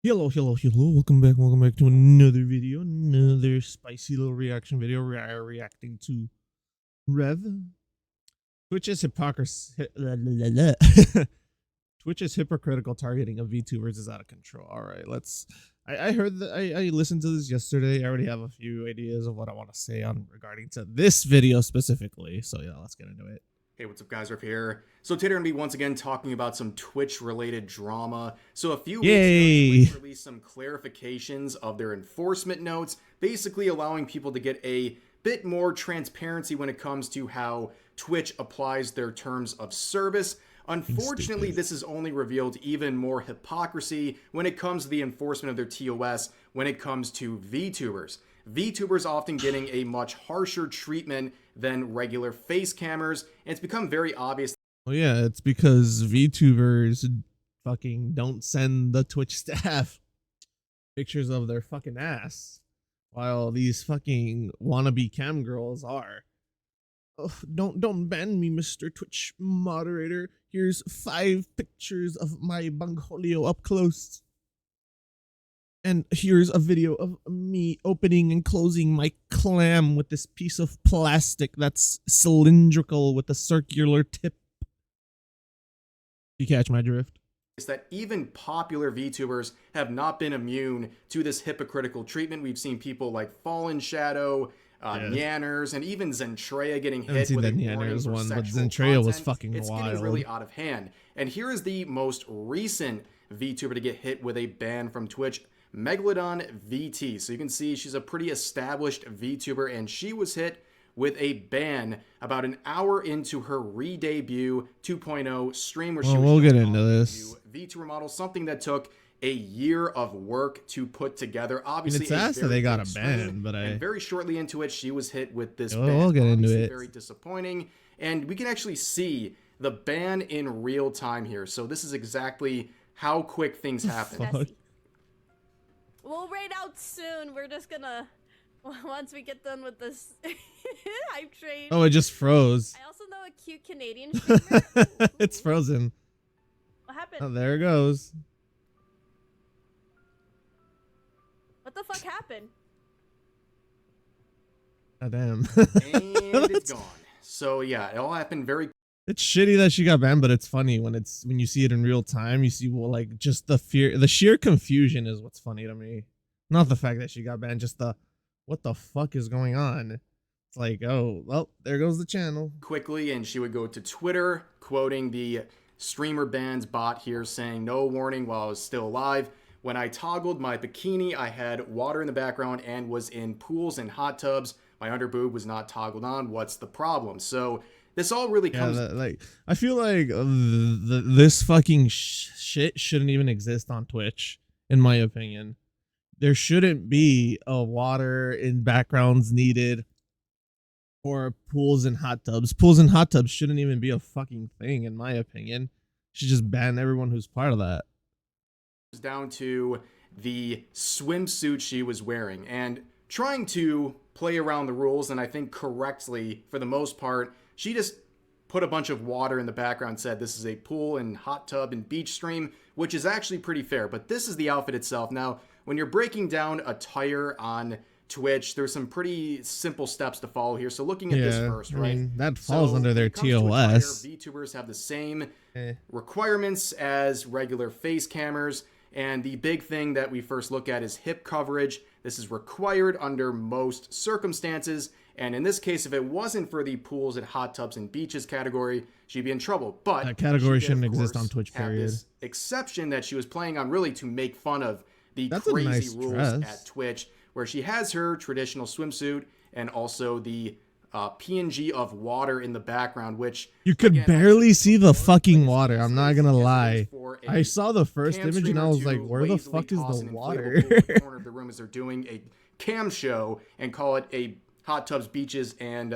Hello. Welcome back to another video, another spicy little reaction video. We are reacting to Rev. Twitch's hypocrisy. Twitch's hypocritical targeting of VTubers is out of control. All right, let's. I heard that I listened to this yesterday. I already have a few ideas of what I want to say on regarding to this video specifically. So yeah, let's get into it. Hey, what's up guys, Rev here. So today we're going to be once again talking about some Twitch-related drama. So a few weeks ago, Twitch released some clarifications of their enforcement notes, basically allowing people to get a bit more transparency when it comes to how Twitch applies their terms of service. Unfortunately, this has only revealed even more hypocrisy when it comes to the enforcement of their TOS when it comes to VTubers. VTubers often getting a much harsher treatment than regular face cammers, and it's become very obvious. Well, yeah, it's because VTubers fucking don't send the Twitch staff pictures of their fucking ass, while these fucking wannabe cam girls are. Oh, don't ban me, Mr. Twitch moderator. Here's 5 pictures of my bangholio up close. And here's a video of me opening and closing my clam with this piece of plastic that's cylindrical with a circular tip. You catch my drift? Is that even popular VTubers have not been immune to this hypocritical treatment. We've seen people like Fallen Shadow, Nyanners, and even Zentreya getting hit with a Nyanners one, but Zentreya was fucking wild. It's getting really out of hand. And here is the most recent VTuber to get hit with a ban from Twitch, Megalodon VT. So you can see she's a pretty established VTuber, and she was hit with a ban about an hour into her re-debut 2.0 stream where she was we'll get into this VTuber model, something that took a year of work to put together. Obviously, it's asked that they got a ban, but and very shortly into it, she was hit with this ban. We'll get into it. Very disappointing, and we can actually see the ban in real time here. So this is exactly how quick things happen. We'll raid out soon. We're just gonna, once we get done with this hype train. Oh, it just froze. I also know a cute Canadian streamer. It's frozen. What happened? Oh, there it goes. What the fuck happened? Oh, damn. And it's gone. So yeah, it all happened very. It's shitty that she got banned, but it's funny when you see it in real time. You see, well, like just the sheer confusion is what's funny to me. Not the fact that she got banned, just the what the fuck is going on. It's like, oh, well, there goes the channel. Quickly, and she would go to Twitter, quoting the streamer bans bot here, saying, "No warning while I was still alive. When I toggled my bikini, I had water in the background and was in pools and hot tubs. My underboob was not toggled on. What's the problem?" So this all really comes. Like, I feel like this fucking shit shouldn't even exist on Twitch, in my opinion. There shouldn't be a water in backgrounds needed or pools and hot tubs. Pools and hot tubs shouldn't even be a fucking thing, in my opinion. Should just ban everyone who's part of that. Down to the swimsuit she was wearing and trying to play around the rules, and I think correctly for the most part. She just put a bunch of water in the background, said this is a pool and hot tub and beach stream, which is actually pretty fair. But this is the outfit itself. Now, when you're breaking down attire on Twitch, there's some pretty simple steps to follow here. So looking at this first, right? I mean, that falls under their TOS. VTubers have the same requirements as regular face cammers. And the big thing that we first look at is hip coverage. This is required under most circumstances. And in this case, if it wasn't for the pools and hot tubs and beaches category, she'd be in trouble. But that category shouldn't exist on Twitch, period. This exception that she was playing on really to make fun of the crazy rules at Twitch, where she has her traditional swimsuit and also the PNG of water in the background, which you could barely see the fucking water. I'm not gonna lie. I saw the first image and I was like, where the fuck is the water? In the corner of the room as they're doing a cam show and call it a hot tubs, beaches, and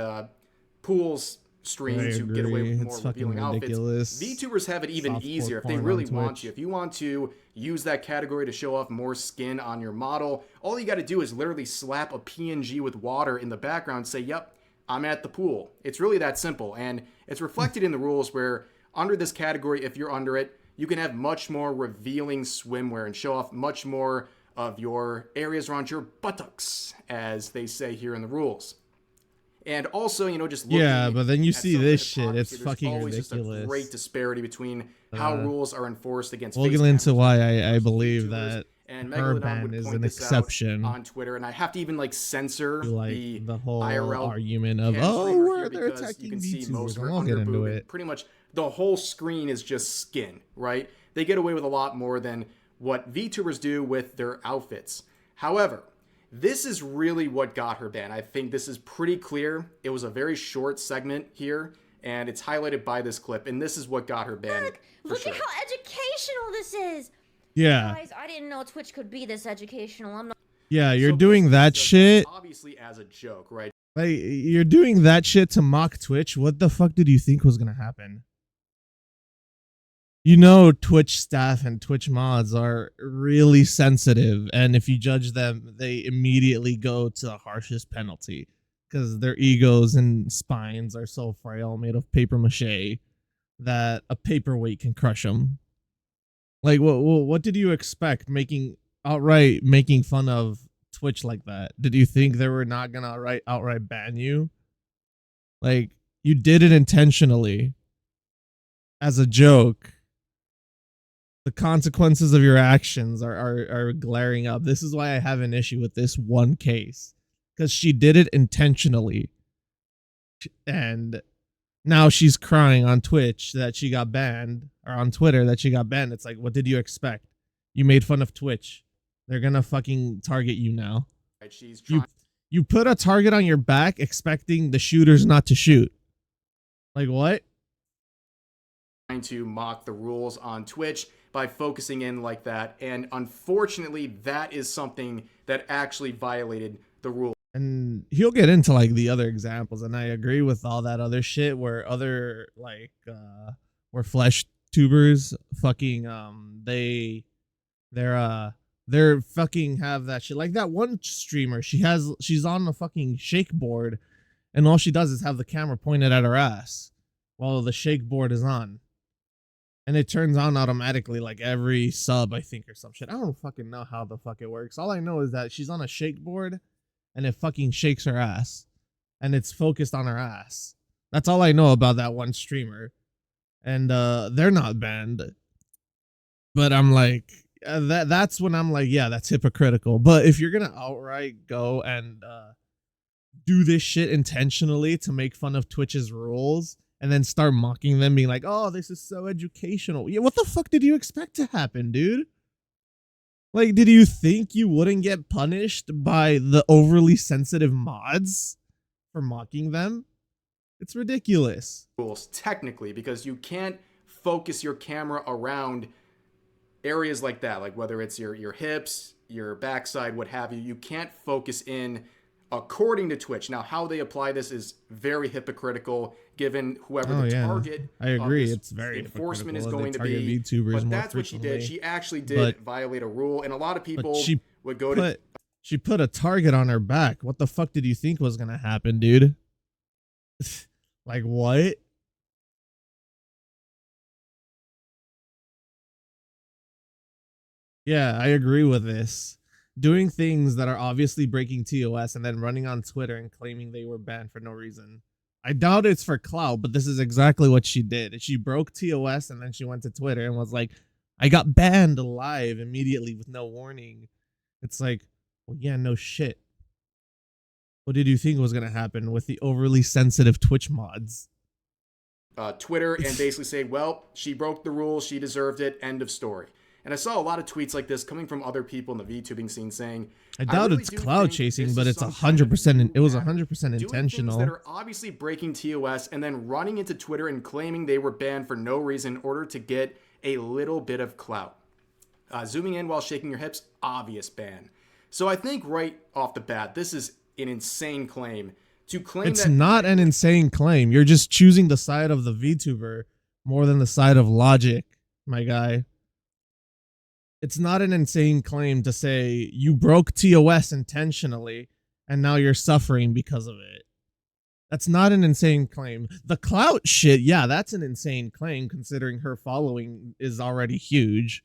pools stream to get away with more revealing outfits. VTubers have it even easier if they really want you. If you want to use that category to show off more skin on your model, all you got to do is literally slap a PNG with water in the background and say, yep, I'm at the pool. It's really that simple. And it's reflected in the rules where under this category, if you're under it, you can have much more revealing swimwear and show off much more of your areas around your buttocks, as they say here in the rules. And also, you know, just looking but then you at see some of the this shit. It's hypocrisy, there's fucking always ridiculous. just a great disparity between how rules are enforced against. We'll face get into cameras why versus I believe VTubers. that And her Megalodon ban would is point an this out exception on Twitter, and I have to even like censor to the whole IRL argument of cam streamer here they're because you attacking can see most VTubers. of And her we'll get into underboob, and it. pretty much the whole screen is just skin, right? They get away with a lot more than what VTubers do with their outfits. However, this is really what got her banned. I think this is pretty clear. It was a very short segment here, and it's highlighted by this clip, and this is what got her banned. Look at how educational this is. Yeah. Guys, I didn't know Twitch could be this educational. I'm not. Yeah, you're So doing that shit. Obviously as a joke, right? Like, you're doing that shit to mock Twitch. What the fuck did you think was gonna happen? You know, Twitch staff and Twitch mods are really sensitive, and if you judge them, they immediately go to the harshest penalty because their egos and spines are so frail, made of paper mache, that a paperweight can crush them. Like, what did you expect outright making fun of Twitch like that? Did you think they were not gonna outright ban you? Like, you did it intentionally as a joke. The consequences of your actions are glaring up. This is why I have an issue with this one case, because she did it intentionally, and now she's crying on Twitch that she got banned, or on Twitter that she got banned. It's like, what did you expect? You made fun of Twitch. They're gonna fucking target you now. She's trying You put a target on your back expecting the shooters not to shoot. Like, what? to mock the rules on Twitch by focusing in like that, and unfortunately that is something that actually violated the rule. And he'll get into like the other examples, and I agree with all that other shit where other like where flesh tubers fucking they're fucking have that shit. Like that one streamer, she's on the fucking shake board, and all she does is have the camera pointed at her ass while the shake board is on. And it turns on automatically like every sub, I think, or some shit. I don't fucking know how the fuck it works. All I know is that she's on a shake board and it fucking shakes her ass. And it's focused on her ass. That's all I know about that one streamer. And they're not banned. But I'm like, that's when I'm like, yeah, that's hypocritical. But if you're gonna outright go and do this shit intentionally to make fun of Twitch's rules, and then start mocking them, being like, oh, this is so educational. Yeah, what the fuck did you expect to happen, dude? Like, did you think you wouldn't get punished by the overly sensitive mods for mocking them? It's ridiculous. Rules, technically, because you can't focus your camera around areas like that, like whether it's your hips, your backside, what have you. You can't focus in according to Twitch. Now, how they apply this is very hypocritical, given whoever target. I agree. It's very enforcement is going to be. VTubers, but that's what she did. She actually did violate a rule, and a lot of people would go to. She put a target on her back. What the fuck did you think was gonna happen, dude? Like what? Yeah, I agree with this. Doing things that are obviously breaking TOS and then running on Twitter and claiming they were banned for no reason. I doubt it's for clout, but this is exactly what she did. She broke TOS and then she went to Twitter and was like, I got banned live immediately with no warning. It's like, well, yeah, no shit. What did you think was going to happen with the overly sensitive Twitch mods? Twitter and basically say, well, she broke the rules, she deserved it, end of story. And I saw a lot of tweets like this coming from other people in the VTubing scene saying, I doubt it's cloud chasing, but it's 100%. It was 100% intentional. That are obviously breaking TOS and then running into Twitter and claiming they were banned for no reason in order to get a little bit of clout. Zooming in while shaking your hips, obvious ban. So I think right off the bat, this is an insane claim to claim. It's not an insane claim. You're just choosing the side of the VTuber more than the side of logic, my guy. It's not an insane claim to say you broke TOS intentionally and now you're suffering because of it. That's not an insane claim. The clout shit, yeah, that's an insane claim considering her following is already huge.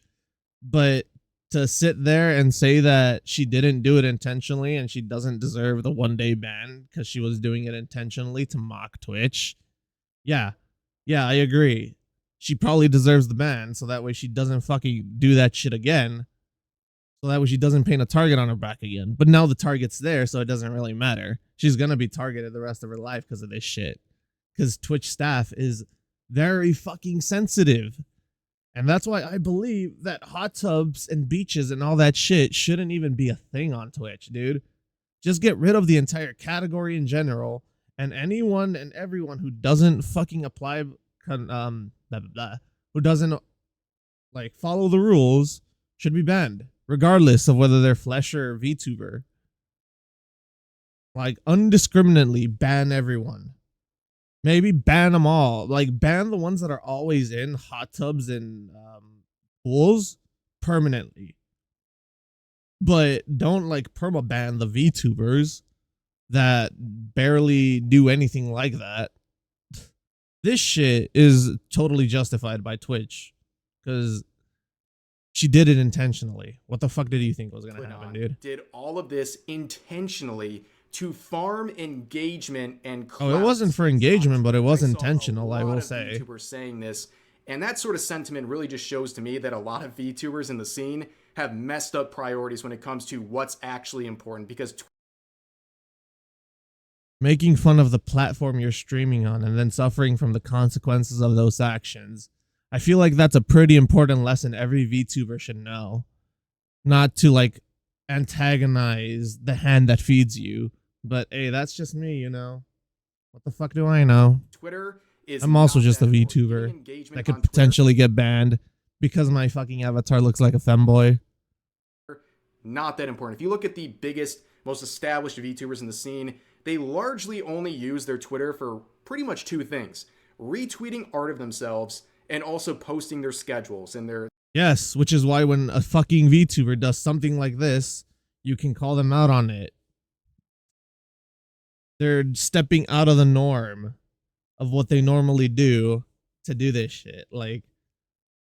But to sit there and say that she didn't do it intentionally and she doesn't deserve the 1-day ban because she was doing it intentionally to mock Twitch, yeah, I agree. She probably deserves the ban so that way she doesn't fucking do that shit again. So that way she doesn't paint a target on her back again. But now the target's there, so it doesn't really matter. She's gonna be targeted the rest of her life because of this shit. Because Twitch staff is very fucking sensitive. And that's why I believe that hot tubs and beaches and all that shit shouldn't even be a thing on Twitch, dude. Just get rid of the entire category in general. And anyone and everyone who doesn't fucking apply, who doesn't like follow the rules should be banned, regardless of whether they're Flesh or VTuber. Like, undiscriminately ban everyone. Maybe ban them all. Like, ban the ones that are always in hot tubs and pools permanently. But don't, like, perma-ban the VTubers that barely do anything like that. This shit is totally justified by Twitch. Because she did it intentionally. What the fuck did you think was going to happen, dude? Did all of this intentionally to farm engagement and clout. Oh, it wasn't for engagement, but it was intentional, I will say. VTubers saying this, and that sort of sentiment really just shows to me that a lot of VTubers in the scene have messed up priorities when it comes to what's actually important, because making fun of the platform you're streaming on and then suffering from the consequences of those actions. I feel like that's a pretty important lesson every VTuber should know. Not to, like, antagonize the hand that feeds you. But hey, that's just me, you know. What the fuck do I know? Twitter is I'm also just a VTuber that could potentially get banned because my fucking avatar looks like a femboy. Not that important. If you look at the biggest, most established VTubers in the scene, they largely only use their Twitter for pretty much two things: retweeting art of themselves and also posting their schedules and their... Yes, which is why when a fucking VTuber does something like this, you can call them out on it. They're stepping out of the norm of what they normally do to do this shit. Like,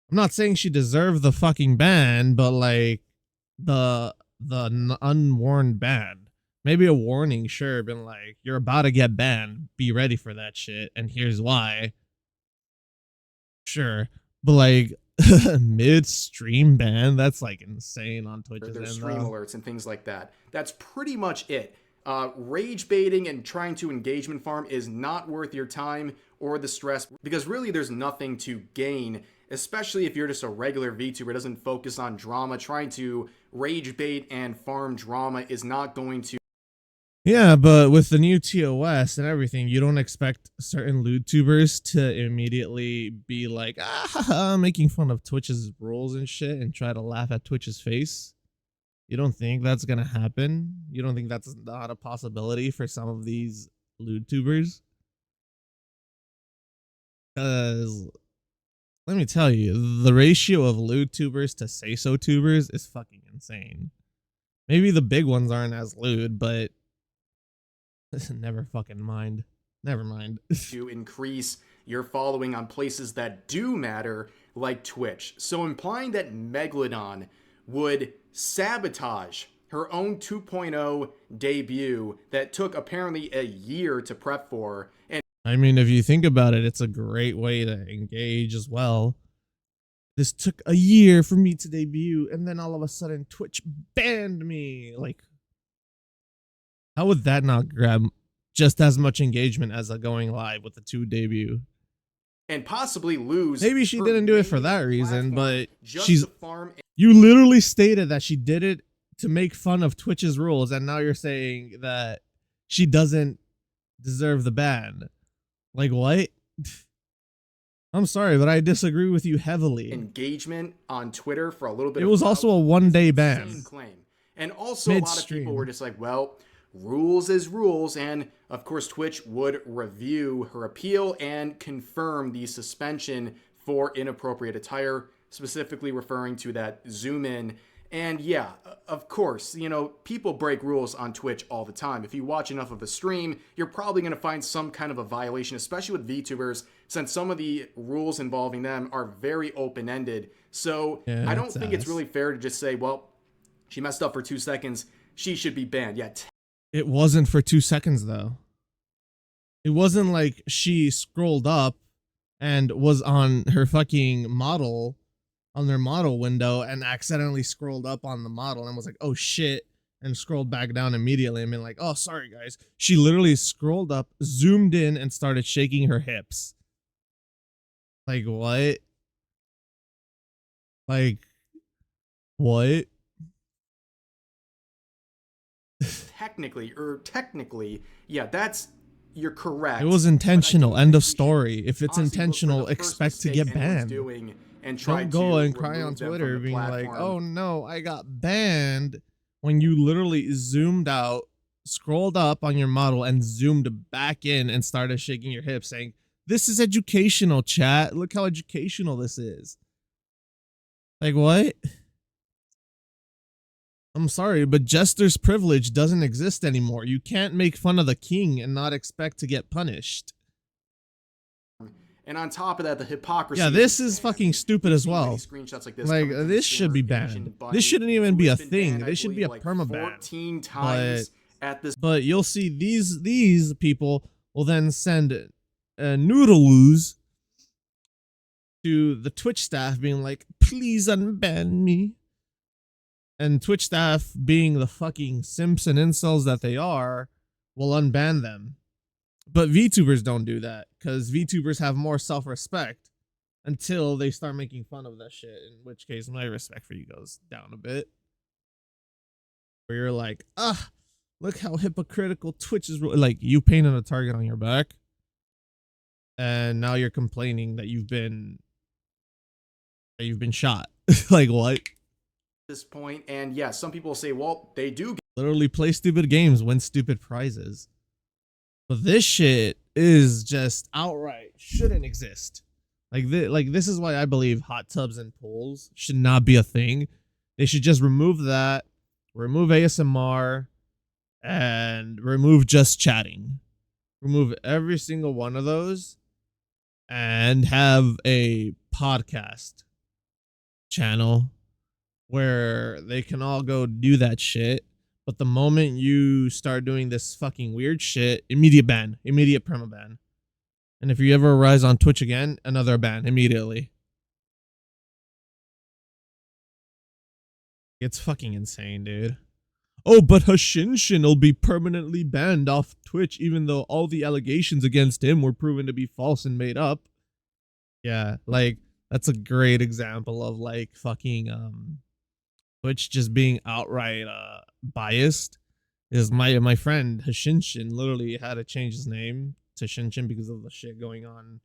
I'm not saying she deserved the fucking ban, but like the unwarned ban. Maybe a warning, sure, been like, you're about to get banned. Be ready for that shit, and here's why. Sure, but like mid-stream ban, that's like insane on Twitch's their end, stream though. alerts and things like that. That's pretty much it. Rage baiting and trying to engagement farm is not worth your time or the stress, because really there's nothing to gain, especially if you're just a regular VTuber, doesn't focus on drama. Trying to rage bait and farm drama is not going to... Yeah, but with the new TOS and everything, you don't expect certain LewDtubers to immediately be like, making fun of Twitch's rules and shit and try to laugh at Twitch's face. You don't think that's gonna happen? You don't think that's not a possibility for some of these LewDtubers? Because let me tell you, the ratio of LewDtubers to say-so tubers is fucking insane. Maybe the big ones aren't as lewd, but never fucking mind. Never mind. to increase your following on places that do matter, like Twitch. So implying that Megalodon would sabotage her own 2.0 debut that took apparently a year to prep for. And I mean, if you think about it, it's a great way to engage as well. This took a year for me to debut, and then all of a sudden Twitch banned me. Like, how would that not grab just as much engagement as a going live with the 2 debut? And possibly lose... Maybe she didn't do it for that reason, but she's... You literally stated that she did it to make fun of Twitch's rules, and now you're saying that she doesn't deserve the ban. Like, what? I'm sorry, but I disagree with you heavily. Engagement on Twitter for a little bit. It was also a 1-day ban. Claim. And also a lot of people were just like, well, rules is rules. And of course, Twitch would review her appeal and confirm the suspension for inappropriate attire, specifically referring to that zoom in And yeah, of course, you know, people break rules on Twitch all the time. If you watch enough of a stream, you're probably going to find some kind of a violation, especially with VTubers, since some of the rules involving them are very open-ended. So I don't think it's really fair to just say, well, she messed up for 2 seconds, she should be banned. Yeah. It wasn't for 2 seconds, though. It wasn't like she scrolled up and was on her fucking model, on their model window, and accidentally scrolled up on the model and was like, oh shit, and scrolled back down immediately and been like, oh, sorry guys. She literally scrolled up, zoomed in, and started shaking her hips. Like, what? Like, what? Technically, yeah, you're correct. It was intentional. End of story. If it's intentional, expect to get banned. Don't go and cry on Twitter being like, oh no, I got banned, when you literally zoomed out, scrolled up on your model, and zoomed back in and started shaking your hips saying, this is educational, chat. Look how educational this is. Like, what? I'm sorry, but jester's privilege doesn't exist anymore. You can't make fun of the king and not expect to get punished. And on top of that, the hypocrisy. Yeah, this is fucking stupid as well. Screenshots like this, this should be banned. This shouldn't even be a thing. This should be a permaban. 14 times at this. But you'll see these people will then send noodles to the Twitch staff being like, please unban me. And Twitch staff, being the fucking simps and incels that they are, will unban them. But VTubers don't do that, because VTubers have more self-respect until they start making fun of that shit, in which case my respect for you goes down a bit. Where you're like, look how hypocritical Twitch is. Like, you painted a target on your back, and now you're complaining that you've been shot. Like, what? This point, and yeah, some people say, well, they do literally play stupid games, win stupid prizes. But this shit is just outright shouldn't exist. Like this is why I believe hot tubs and pools should not be a thing. They should just remove that, remove ASMR, and remove just chatting. Remove every single one of those and have a podcast channel where they can all go do that shit. But the moment you start doing this fucking weird shit, immediate ban, immediate permaban. And if you ever rise on Twitch again, another ban immediately. It's fucking insane, dude. Oh, but Hashinshin will be permanently banned off Twitch even though all the allegations against him were proven to be false and made up. Yeah, like, that's a great example of, like, fucking, Twitch just being outright biased. Is my friend Hashinshin literally had to change his name to Shinshin because of the shit going on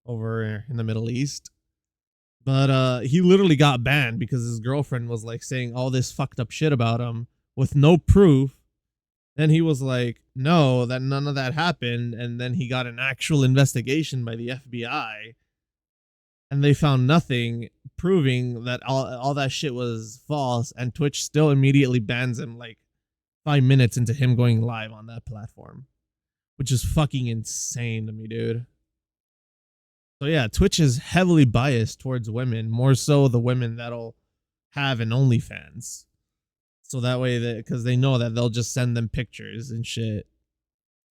over in the Middle East. But he literally got banned because his girlfriend was like saying all this fucked up shit about him with no proof. And he was like, no, that none of that happened. And then he got an actual investigation by the FBI. And they found nothing proving that all that shit was false. And Twitch still immediately bans him like 5 minutes into him going live on that platform. Which is fucking insane to me, dude. So yeah, Twitch is heavily biased towards women. More so the women that'll have an OnlyFans. So that way, because they know that they'll just send them pictures and shit.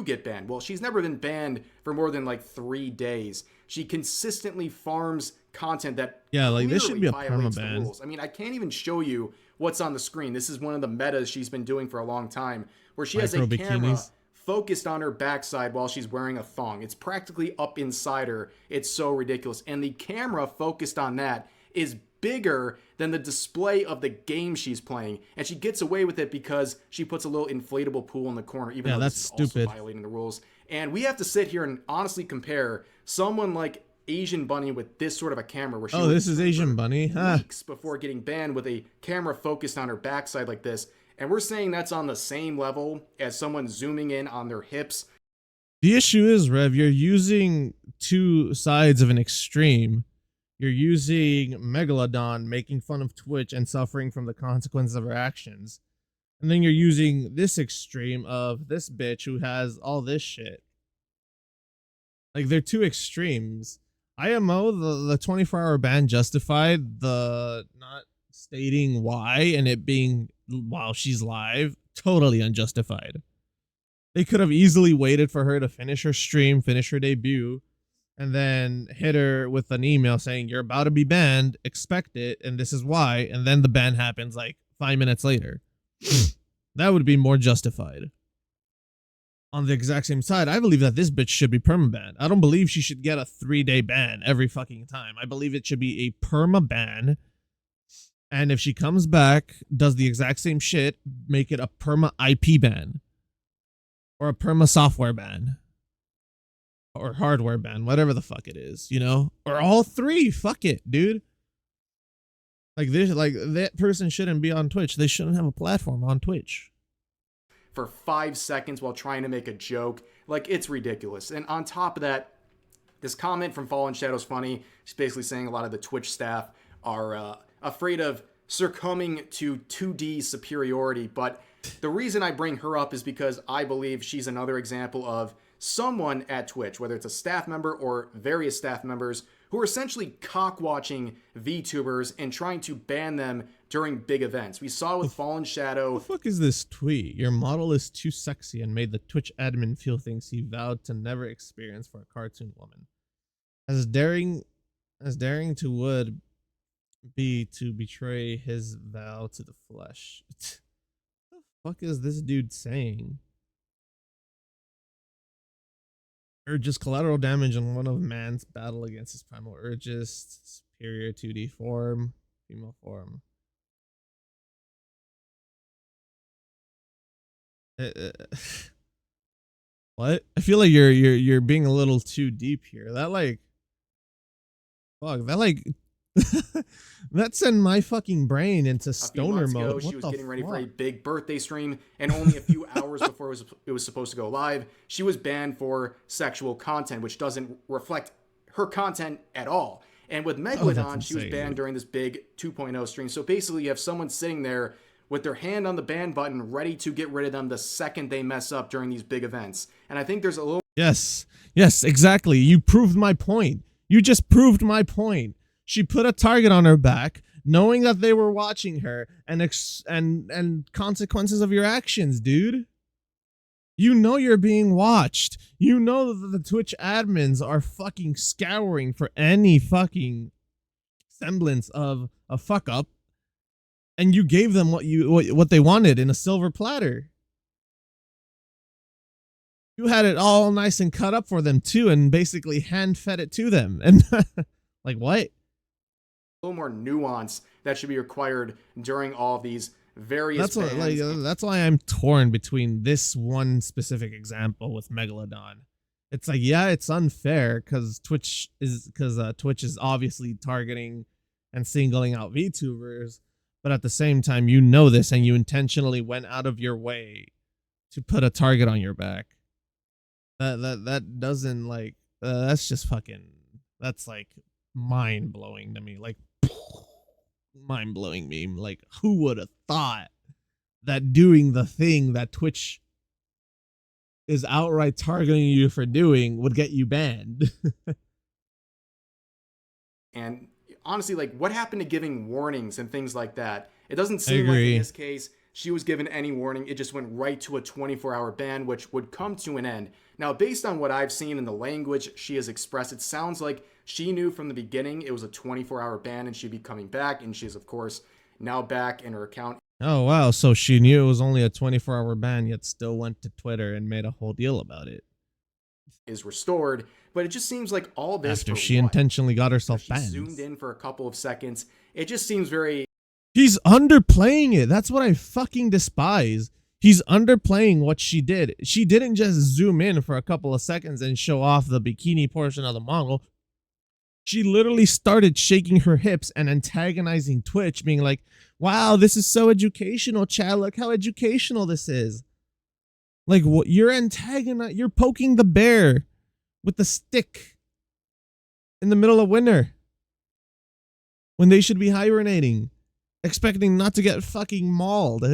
Get banned. Well, she's never been banned for more than like 3 days. She consistently farms content that this should be a permaban. I mean, I can't even show you what's on the screen. This is one of the metas she's been doing for a long time, where she has a camera focused on her backside while she's wearing a thong. It's practically up inside her. It's so ridiculous. And the camera focused on that is bigger than the display of the game she's playing, and she gets away with it because she puts a little inflatable pool in the corner, even though that's this is stupid. Also violating the rules. And we have to sit here and honestly compare someone like Asian Bunny with this sort of a camera where she this is Asian Bunny weeks before getting banned with a camera focused on her backside like this, and we're saying that's on the same level as someone zooming in on their hips. The issue is, Rev, you're using two sides of an extreme. You're using Megalodon making fun of Twitch and suffering from the consequences of her actions. And then you're using this extreme of this bitch who has all this shit. Like, they're two extremes. IMO, the 24-hour ban justified, the not stating why and it being while she's live, totally unjustified. They could have easily waited for her to finish her stream, finish her debut, and then hit her with an email saying, you're about to be banned, expect it, and this is why, and then the ban happens like 5 minutes later. That would be more justified. On the exact same side, I believe that this bitch should be permabanned. I don't believe she should get a 3-day ban every fucking time. I believe it should be a perma-ban. And if she comes back, does the exact same shit, make it a perma-IP ban. Or a perma-software ban. Or hardware ban, whatever the fuck it is, you know? Or all three, fuck it, dude. Like this, like that person shouldn't be on Twitch. They shouldn't have a platform on Twitch. For 5 seconds while trying to make a joke. Like, it's ridiculous. And on top of that, this comment from Fallen Shadow's funny. She's basically saying a lot of the Twitch staff are afraid of succumbing to 2D superiority. But the reason I bring her up is because I believe she's another example of someone at Twitch, whether it's a staff member or various staff members, who are essentially cock-watching VTubers and trying to ban them during big events. We saw with Fallen Shadow. What the fuck is this tweet? Your model is too sexy and made the Twitch admin feel things he vowed to never experience for a cartoon woman. As daring to would be to betray his vow to the flesh. What the fuck is this dude saying? Urges collateral damage on one of man's battle against his primal urges. Superior 2D form. Female form. What? I feel like you're being a little too deep here. That like, fuck. That like, that sent my fucking brain into stoner mode. What she was getting ready fuck? for a big birthday stream, and only a few hours before it was supposed to go live, she was banned for sexual content, which doesn't reflect her content at all. And with Megalodon, she was banned during this big 2.0 stream. So basically, you have someone sitting there with their hand on the ban button, ready to get rid of them the second they mess up during these big events. And I think there's a little... Yes, exactly. You proved my point. You just proved my point. She put a target on her back, knowing that they were watching her, and consequences of your actions, dude. You know you're being watched. You know that the Twitch admins are fucking scouring for any fucking semblance of a fuck up. And you gave them what they wanted in a silver platter. You had it all nice and cut up for them too, and basically hand fed it to them. And like what? A little more nuance that should be required during all of these various bans. That's why I'm torn between this one specific example with Megalodon. It's like, yeah, it's unfair because Twitch is obviously targeting and singling out VTubers. But at the same time, you know this, and you intentionally went out of your way to put a target on your back. That doesn't like that's just fucking, that's like mind blowing to me. Like mind blowing meme. Like, who would have thought that doing the thing that Twitch is outright targeting you for doing would get you banned? And honestly, like, what happened to giving warnings and things like that? It doesn't seem like in this case she was given any warning. It just went right to a 24-hour ban, which would come to an end. Now, based on what I've seen in the language she has expressed, it sounds like she knew from the beginning it was a 24-hour ban and she'd be coming back, and she's, of course, now back in her account. Oh, wow. So she knew it was only a 24-hour ban, yet still went to Twitter and made a whole deal about it. Is restored, but it just seems like all this after she intentionally got herself banned. She zoomed in for a couple of seconds. It just seems very... He's underplaying it. That's what I fucking despise. He's underplaying what she did. She didn't just zoom in for a couple of seconds and show off the bikini portion of the model. She literally started shaking her hips and antagonizing Twitch, being like, wow, this is so educational, Chad. Look how educational this is. Like, what? You're poking the bear with the stick in the middle of winter. when they should be hibernating, expecting not to get fucking mauled.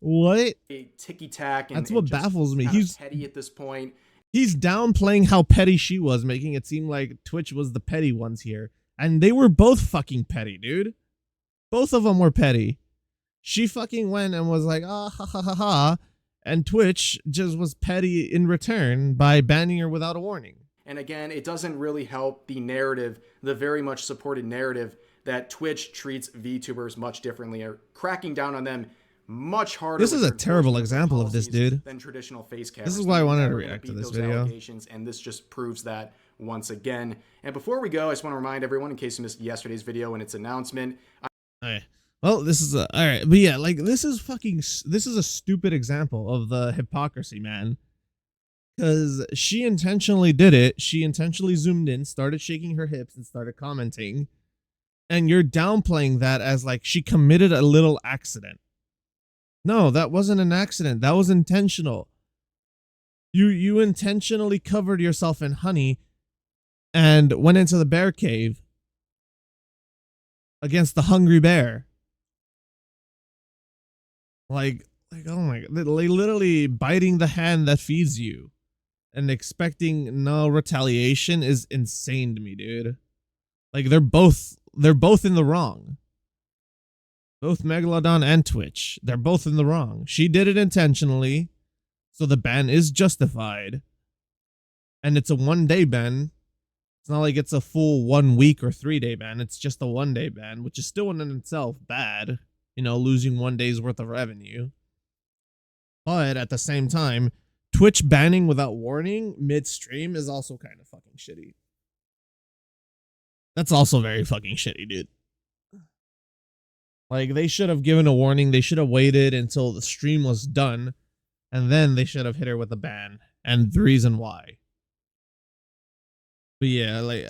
What? A ticky-tack, and that's what baffles me. He's petty at this point. He's downplaying how petty she was, making it seem like Twitch was the petty ones here. And they were both fucking petty, dude. Both of them were petty. She fucking went and was like, ah, ha, ha, ha, ha. And Twitch just was petty in return by banning her without a warning. And again, it doesn't really help the narrative, the very much supported narrative, that Twitch treats VTubers much differently, or cracking down on them much harder. This is a terrible example of this, dude. Than traditional face cameras. This is why I wanted to react to this video. And this just proves that once again. And before we go, I just want to remind everyone, in case you missed yesterday's video and its announcement. Alright. Well, this is all right, but yeah, like this is a stupid example of the hypocrisy, man. Because she intentionally did it. She intentionally zoomed in, started shaking her hips, and started commenting. And you're downplaying that as like she committed a little accident. No, that wasn't an accident. That was intentional. You intentionally covered yourself in honey and went into the bear cave against the hungry bear. Like oh my god, like literally biting the hand that feeds you and expecting no retaliation is insane to me, dude. Like they're both in the wrong. Both Megalodon and Twitch, they're both in the wrong. She did it intentionally, so the ban is justified. And it's a 1-day ban. It's not like it's a full 1 week or 3-day ban. It's just a 1-day ban, which is still in itself bad. You know, losing 1 day's worth of revenue. But at the same time, Twitch banning without warning mid-stream is also kind of fucking shitty. That's also very fucking shitty, dude. Like, they should have given a warning. They should have waited until the stream was done. And then they should have hit her with a ban. And the reason why. But yeah, like,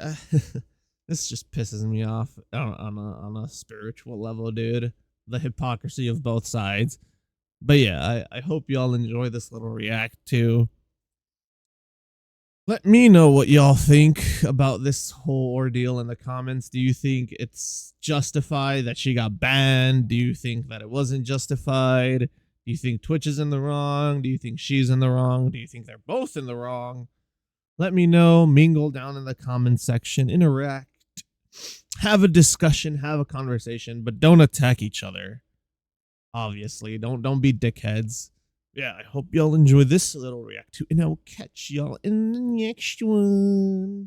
this just pisses me off on a spiritual level, dude. The hypocrisy of both sides. But yeah, I hope y'all enjoy this little react too. Let me know what y'all think about this whole ordeal in the comments. Do you think it's justified that she got banned? Do you think that it wasn't justified? Do you think Twitch is in the wrong? Do you think she's in the wrong? Do you think they're both in the wrong? Let me know. Mingle down in the comment section. Interact. Have a discussion. Have a conversation. But don't attack each other. Obviously. Don't be dickheads. Yeah, I hope y'all enjoy this little react to, and I'll catch y'all in the next one.